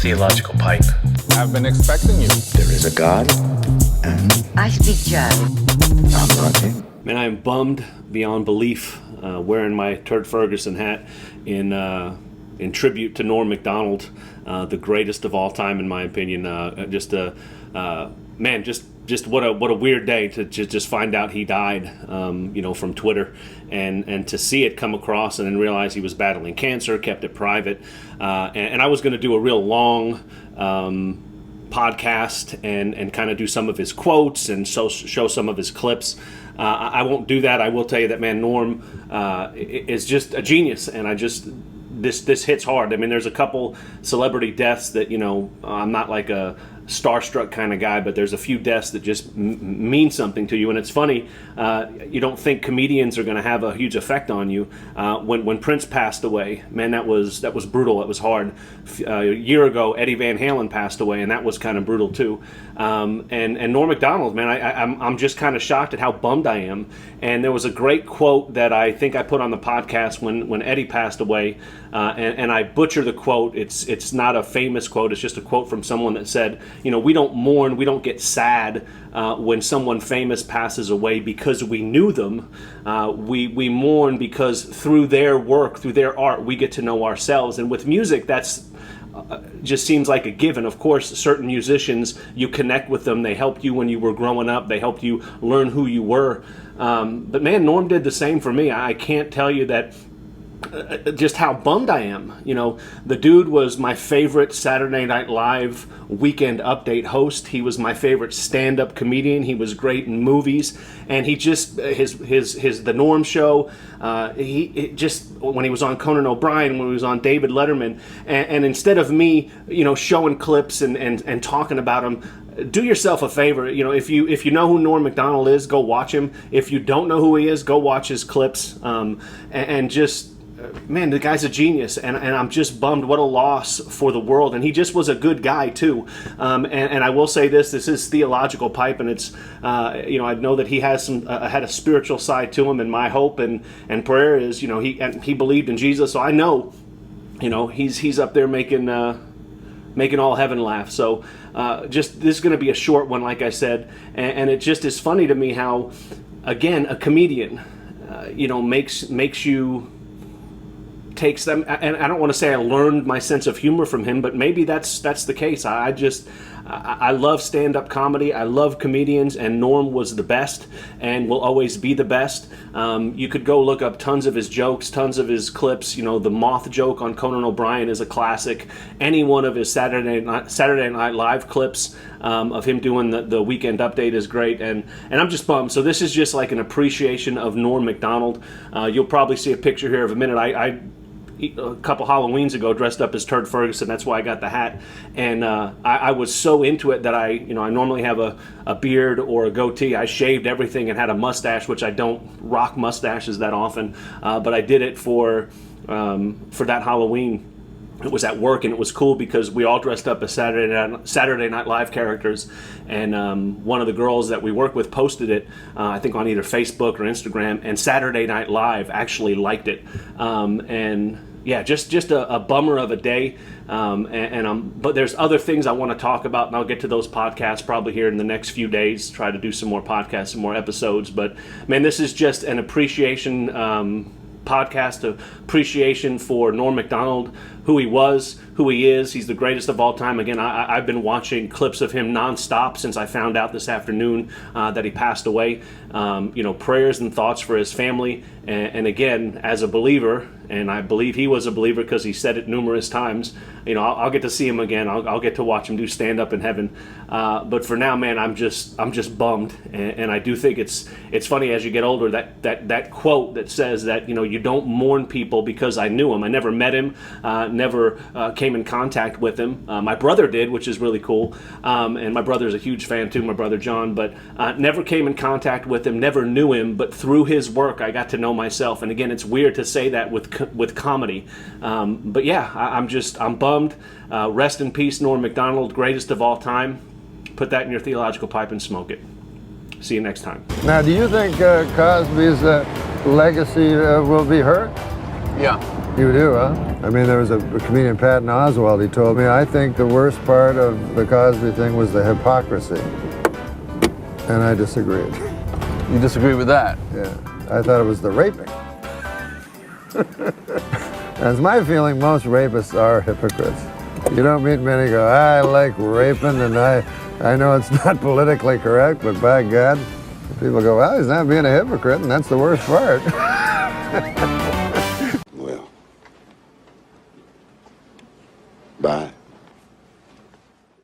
theological pipe. I've been expecting you. There is a God, and I speak German. I'm not him. Man, I am bummed beyond belief, wearing my Turd Ferguson hat in tribute to Norm Macdonald, the greatest of all time, in my opinion. Just what a weird day to just find out he died, from Twitter, and to see it come across and then realize he was battling cancer, kept it private, and I was going to do a real long podcast and kind of do some of his quotes and show some of his clips. I won't do that. I will tell you that, man, Norm is just a genius, and this hits hard. I mean, there's a couple celebrity deaths that, I'm not like a starstruck kind of guy, but there's a few deaths that just mean something to you. And it's funny, you don't think comedians are going to have a huge effect on you. When Prince passed away, man, that was brutal. It was hard. A year ago, Eddie Van Halen passed away, and that was kind of brutal too. And Norm Macdonald, man, I'm just kind of shocked at how bummed I am. And there was a great quote that I think I put on the podcast when Eddie passed away, and I butcher the quote. It's not a famous quote. It's just a quote from someone that said, we don't mourn, we don't get sad when someone famous passes away because we knew them. We mourn because through their work, through their art, we get to know ourselves. And with music, that's just seems like a given. Of course, certain musicians, you connect with them. They helped you when you were growing up. They helped you learn who you were. But man, Norm did the same for me. I can't tell you that just how bummed I am. The dude was my favorite Saturday Night Live weekend update host. He was my favorite stand-up comedian. He was great in movies, and he just the Norm Show. He just when he was on Conan O'Brien, when he was on David Letterman, and instead of me, showing clips and talking about him. Do yourself a favor, if you know who Norm Macdonald is, go watch him. If you don't know who he is, go watch his clips, and just. Man, the guy's a genius, and I'm just bummed. What a loss for the world. And he just was a good guy too. And I will say this is theological pipe, and it's I know that he has had a spiritual side to him. And my hope and prayer is he believed in Jesus, so I know he's up there making all heaven laugh. So just this is going to be a short one, like I said, and it just is funny to me how, again, a comedian makes you. Takes them, and I don't want to say I learned my sense of humor from him, but maybe that's the case. I love stand-up comedy. I love comedians, and Norm was the best and will always be the best. You could go look up tons of his jokes, tons of his clips. The moth joke on Conan O'Brien is a classic. Any one of his Saturday Night Live clips of him doing the weekend update is great, and I'm just bummed. So this is just like an appreciation of Norm Macdonald. You'll probably see a picture here of a minute. I a couple Halloweens ago dressed up as Turd Ferguson. That's why I got the hat, and I was so into it that I normally have a beard or a goatee. I shaved everything and had a mustache, which I don't rock mustaches that often, but I did it for that Halloween. It was at work, and it was cool because we all dressed up as Saturday Night Live characters, and one of the girls that we work with posted it, I think on either Facebook or Instagram, and Saturday Night Live actually liked it, and yeah, just a bummer of a day, but there's other things I want to talk about, and I'll get to those podcasts probably here in the next few days, try to do some more podcasts, some more episodes, but man, this is just an appreciation podcast of appreciation for Norm Macdonald, who he was, who he is. He's the greatest of all time. Again, I've been watching clips of him nonstop since I found out this afternoon that he passed away. Prayers and thoughts for his family. And again, as a believer, and I believe he was a believer because he said it numerous times, I'll get to see him again. I'll get to watch him do stand-up in heaven. But for now, man, I'm just bummed. And I do think it's funny as you get older, that quote that says that, you don't mourn people because I knew him. I never met him, never came in contact with him. My brother did, which is really cool. And my brother's a huge fan too, my brother John, but never came in contact with him, never knew him, but through his work, I got to know myself. And again, it's weird to say that with comedy. But yeah, I'm bummed. Rest in peace, Norm Macdonald, greatest of all time. Put that in your theological pipe and smoke it. See you next time. Now, do you think Cosby's legacy will be hurt? Yeah. You do, huh? I mean, there was a comedian, Patton Oswalt, he told me, I think the worst part of the Cosby thing was the hypocrisy. And I disagreed. You disagree with that? Yeah, I thought it was the raping. And it's my feeling most rapists are hypocrites. You don't meet many go, I like raping and I know it's not politically correct, but by God, people go, well, he's not being a hypocrite, and that's the worst part.